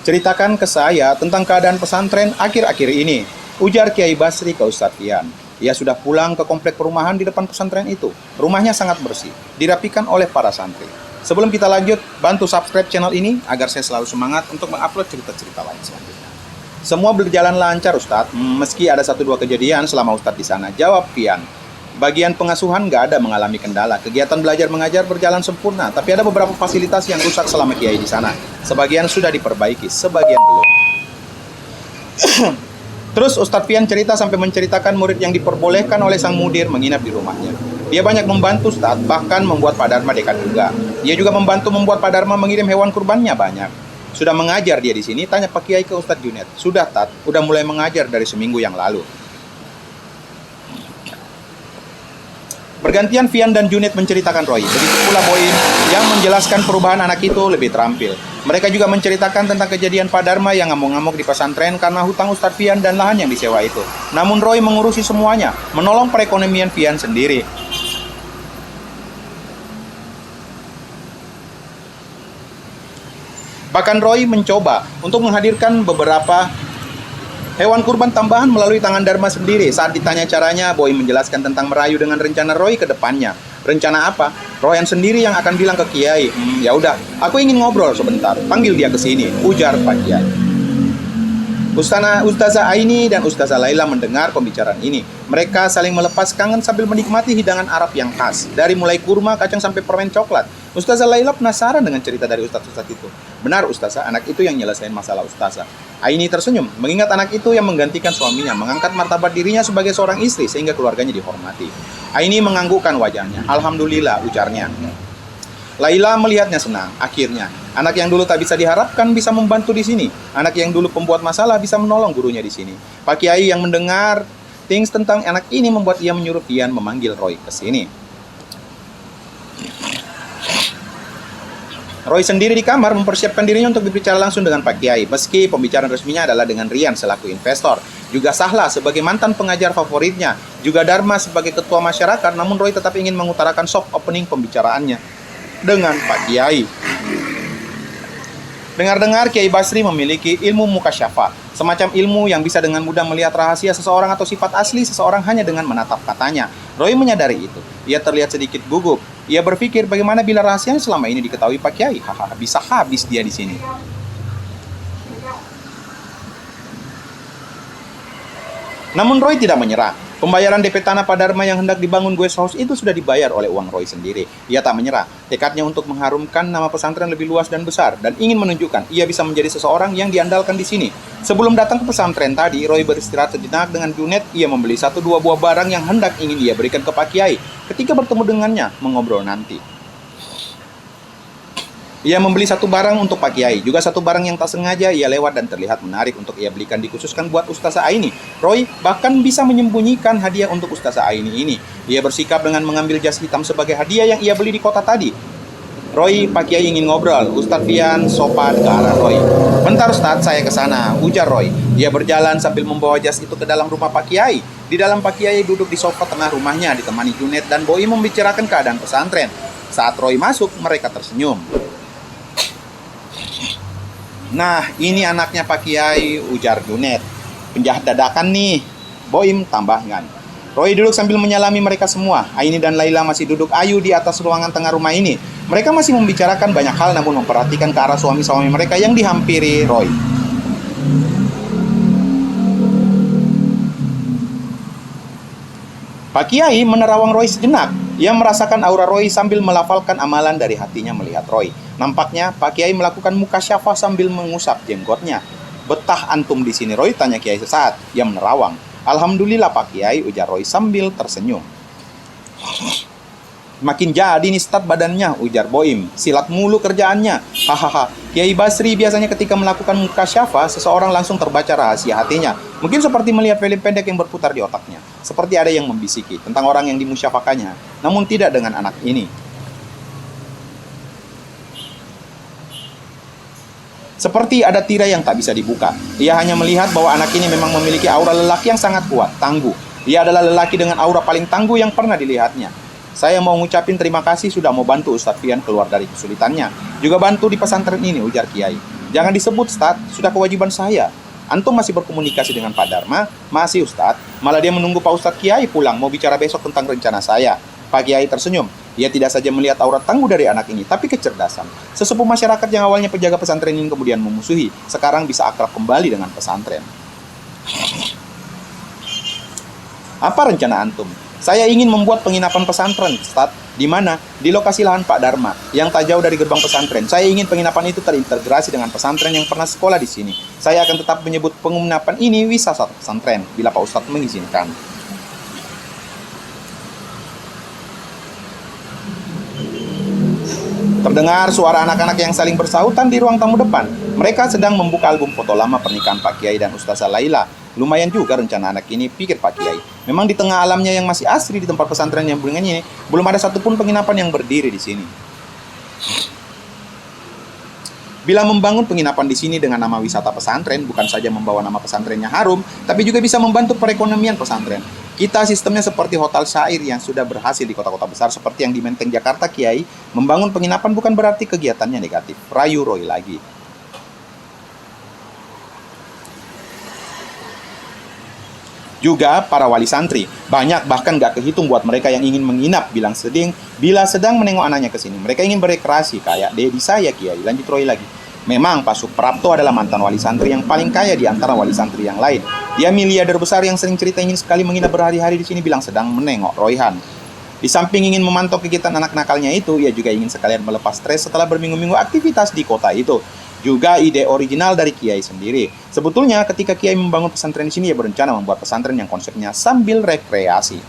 Ceritakan ke saya tentang keadaan pesantren akhir-akhir ini, ujar Kiai Basri ke Ustadz Fian. Ia sudah pulang ke komplek perumahan di depan pesantren itu. Rumahnya sangat bersih, dirapikan oleh para santri. Sebelum kita lanjut, bantu subscribe channel ini agar saya selalu semangat untuk mengupload cerita-cerita lain selanjutnya. Semua berjalan lancar, Ustadz, meski ada 1-2 kejadian selama Ustadz di sana, jawab Fian. Bagian pengasuhan nggak ada mengalami kendala. Kegiatan belajar mengajar berjalan sempurna, tapi ada beberapa fasilitas yang rusak selama Kiai di sana. Sebagian sudah diperbaiki, sebagian belum. Terus Ustadz Fian cerita sampai menceritakan murid yang diperbolehkan oleh sang mudir menginap di rumahnya. Dia banyak membantu Ustadz, bahkan membuat Pak Dharma dekan juga. Dia juga membantu membuat Pak Dharma mengirim hewan kurbannya banyak. Sudah mengajar dia di sini? Tanya Pak Kiai ke Ustadz Junet. Sudah, Tat. Udah mulai mengajar dari seminggu yang lalu. Bergantian Fian dan Junet menceritakan Roy. Begitu pula Boim yang menjelaskan perubahan anak itu lebih terampil. Mereka juga menceritakan tentang kejadian Pak Dharma yang ngamuk-ngamuk di pesantren karena hutang Ustadz Fian dan lahan yang disewa itu. Namun Roy mengurusi semuanya, menolong perekonomian Fian sendiri. Bahkan Roy mencoba untuk menghadirkan beberapa hewan kurban tambahan melalui tangan Dharma sendiri. Saat ditanya caranya, Boy menjelaskan tentang merayu dengan rencana Roy ke depannya. Rencana apa? Royan sendiri yang akan bilang ke Kiai. Ya udah, aku ingin ngobrol sebentar. Panggil dia ke sini, ujar Pak Kiai. Ustazah Aini dan Ustazah Laila mendengar pembicaraan ini. Mereka saling melepas kangen sambil menikmati hidangan Arab yang khas. Dari mulai kurma, kacang sampai permen coklat. Ustazah Laila penasaran dengan cerita dari ustaz-ustaz itu. Benar Ustazah, anak itu yang nyelesain masalah Ustazah. Aini tersenyum, mengingat anak itu yang menggantikan suaminya, mengangkat martabat dirinya sebagai seorang istri sehingga keluarganya dihormati. Aini menganggukkan wajahnya. Alhamdulillah, ujarnya. Laila melihatnya senang. Akhirnya, anak yang dulu tak bisa diharapkan bisa membantu di sini. Anak yang dulu pembuat masalah bisa menolong gurunya di sini. Pak Kiai yang mendengar things tentang anak ini membuat ia menyuruh Fian memanggil Roy ke sini. Roy sendiri di kamar mempersiapkan dirinya untuk berbicara langsung dengan Pak Kiai. Meski pembicaraan resminya adalah dengan Rian selaku investor, juga Sahla sebagai mantan pengajar favoritnya, juga Dharma sebagai ketua masyarakat, namun Roy tetap ingin mengutarakan soft opening pembicaraannya dengan Pak Kiai. Dengar-dengar Kiai Basri memiliki ilmu mukasyafah, semacam ilmu yang bisa dengan mudah melihat rahasia seseorang atau sifat asli seseorang hanya dengan menatap katanya. Roy menyadari itu. Ia terlihat sedikit gugup. Ia berpikir bagaimana bila rahasianya selama ini diketahui Pak Kiai. Hahaha, bisa habis dia di sini. Namun Roy tidak menyerah. Pembayaran DP tanah Pak Dharma yang hendak dibangun guest house itu sudah dibayar oleh uang Roy sendiri. Ia tak menyerah. Tekadnya untuk mengharumkan nama pesantren lebih luas dan besar dan ingin menunjukkan ia bisa menjadi seseorang yang diandalkan di sini. Sebelum datang ke pesantren tadi, Roy beristirahat sejenak dengan Junet. Ia membeli 1-2 buah barang yang hendak ingin ia berikan ke Pak Kiai. Ketika bertemu dengannya, mengobrol nanti. Ia membeli 1 barang untuk Pak Kiai, juga 1 barang yang tak sengaja ia lewat dan terlihat menarik untuk ia belikan dikhususkan buat Ustazah Aini. Roy bahkan bisa menyembunyikan hadiah untuk Ustazah Aini ini. Ia bersikap dengan mengambil jas hitam sebagai hadiah yang ia beli di kota tadi. Roy, Pak Kiai ingin ngobrol. Ustadz Fian sopan ke arah Roy. Bentar Ustadz, saya ke sana, ujar Roy. Dia berjalan sambil membawa jas itu ke dalam rumah Pak Kiai. Di dalam Pak Kiai duduk di sofa tengah rumahnya ditemani Junet dan Boim membicarakan keadaan pesantren. Saat Roy masuk, mereka tersenyum. Nah, ini anaknya Pak Kiai, ujar Junet. Penjahat dadakan nih, Boim tambahkan. Roy duduk sambil menyalami mereka semua. Aini dan Laila masih duduk ayu di atas ruangan tengah rumah ini. Mereka masih membicarakan banyak hal namun memperhatikan ke arah suami-suami mereka yang dihampiri Roy. Pak Kiai menerawang Roy sejenak. Ia merasakan aura Roy sambil melafalkan amalan dari hatinya melihat Roy. Nampaknya Pak Kiai melakukan mukasyafah sambil mengusap jenggotnya. Betah antum di sini Roy, tanya Kiai sesaat. Ia menerawang. Alhamdulillah Pak Kiai, ujar Roy sambil tersenyum. Makin jadi nih stat badannya, ujar Boim. Silat mulu kerjaannya. Hahaha. Kiai Basri biasanya ketika melakukan mukasyafah, seseorang langsung terbaca rahasia hatinya. Mungkin seperti melihat film pendek yang berputar di otaknya. Seperti ada yang membisiki tentang orang yang dimusyafakannya. Namun tidak dengan anak ini. Seperti ada tirai yang tak bisa dibuka. Ia hanya melihat bahwa anak ini memang memiliki aura lelaki yang sangat kuat, tangguh. Ia adalah lelaki dengan aura paling tangguh yang pernah dilihatnya. Saya mau ngucapin terima kasih sudah mau bantu Ustadz Fian keluar dari kesulitannya. Juga bantu di pesantren ini, ujar Kiai. Jangan disebut Ustadz, sudah kewajiban saya. Antum masih berkomunikasi dengan Pak Dharma? Masih Ustadz. Malah dia menunggu Pak Ustadz Kiai pulang mau bicara besok tentang rencana saya. Pak Kiai tersenyum. Ia tidak saja melihat aurat tangguh dari anak ini, tapi kecerdasan. Sesepuh masyarakat yang awalnya penjaga pesantren ini kemudian memusuhi, sekarang bisa akrab kembali dengan pesantren. Apa rencana antum? Saya ingin membuat penginapan pesantren, Ustadz. Di mana? Di lokasi lahan Pak Dharma, yang tak jauh dari gerbang pesantren. Saya ingin penginapan itu terintegrasi dengan pesantren yang pernah sekolah di sini. Saya akan tetap menyebut penginapan ini wisata pesantren, bila Pak Ustadz mengizinkan. Terdengar suara anak-anak yang saling bersahutan di ruang tamu depan. Mereka sedang membuka album foto lama pernikahan Pak Kiai dan Ustazah Laila. Lumayan juga rencana anak ini, pikir Pak Kiai. Memang di tengah alamnya yang masih asri di tempat pesantren yang beringin ini, belum ada satupun penginapan yang berdiri di sini. Bila membangun penginapan di sini dengan nama wisata pesantren, bukan saja membawa nama pesantrennya harum, tapi juga bisa membantu perekonomian pesantren. Kita sistemnya seperti hotel syair yang sudah berhasil di kota-kota besar seperti yang di Menteng Jakarta, Kiai. Membangun penginapan bukan berarti kegiatannya negatif. Rayu Roy lagi. Juga para wali santri, banyak bahkan gak kehitung buat mereka yang ingin menginap, bilang sedang bila sedang menengok anaknya ke sini. Mereka ingin berekreasi kayak dedi saya, Kiai. Lanjut Roy lagi. Memang Pak Suprapto adalah mantan wali santri yang paling kaya di antara wali santri yang lain. Dia miliarder besar yang sering cerita ingin sekali menginap berhari-hari di sini, bilang sedang menengok Royhan. Di samping ingin memantau kegiatan anak nakalnya itu, ia juga ingin sekalian melepas stres setelah berminggu-minggu aktivitas di kota itu. Juga ide original dari Kiai sendiri. Sebetulnya ketika Kiai membangun pesantren di sini, ia berencana membuat pesantren yang konsepnya sambil rekreasi.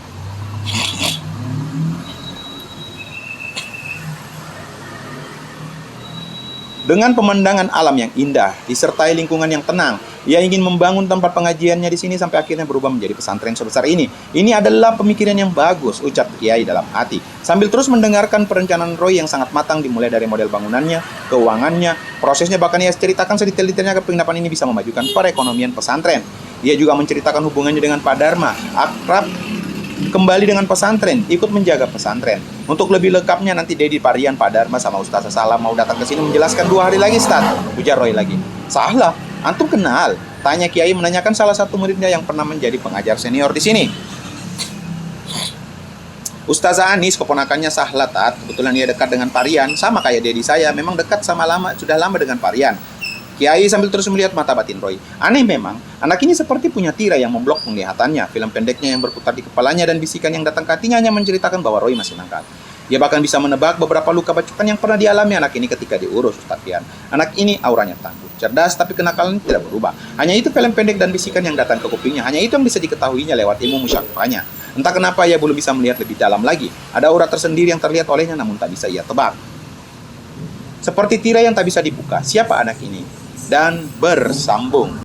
Dengan pemandangan alam yang indah, disertai lingkungan yang tenang, ia ingin membangun tempat pengajiannya di sini sampai akhirnya berubah menjadi pesantren sebesar ini. Ini adalah pemikiran yang bagus, ucap Kiai dalam hati. Sambil terus mendengarkan perencanaan Roy yang sangat matang dimulai dari model bangunannya, keuangannya, prosesnya, bahkan ia ceritakan sedetail-detailnya ke penginapan ini bisa memajukan perekonomian pesantren. Ia juga menceritakan hubungannya dengan Pak Dharma, akrab kembali dengan pesantren, ikut menjaga pesantren. Untuk lebih lengkapnya nanti Dedi Parian, Pak Dharma sama Ustazah Salam mau datang ke sini menjelaskan 2 hari lagi, Ustaz. Ujar Roy lagi. Salah, antum kenal? Tanya Kiai menanyakan salah satu muridnya yang pernah menjadi pengajar senior di sini. Ustazah Anis, keponakannya Sahla, Tat. Kebetulan dia dekat dengan Parian, sama kayak Dedi saya, memang dekat sudah lama dengan Parian. Kiai sambil terus melihat mata batin Roy. Aneh memang, anak ini seperti punya tirai yang memblok penglihatannya. Film pendeknya yang berputar di kepalanya dan bisikan yang datang ke hatinya hanya menceritakan bahwa Roy masih nakal. Dia bahkan bisa menebak beberapa luka bacokan yang pernah dialami anak ini ketika diurus Ustadz Fian. Anak ini auranya tangguh, cerdas, tapi kenakalan tidak berubah. Hanya itu film pendek dan bisikan yang datang ke kupingnya. Hanya itu yang bisa diketahuinya lewat ilmu musyafahnya. Entah kenapa ia belum bisa melihat lebih dalam lagi. Ada aura tersendiri yang terlihat olehnya namun tak bisa ia tebak. Seperti tirai yang tak bisa dibuka. Siapa anak ini? Dan bersambung.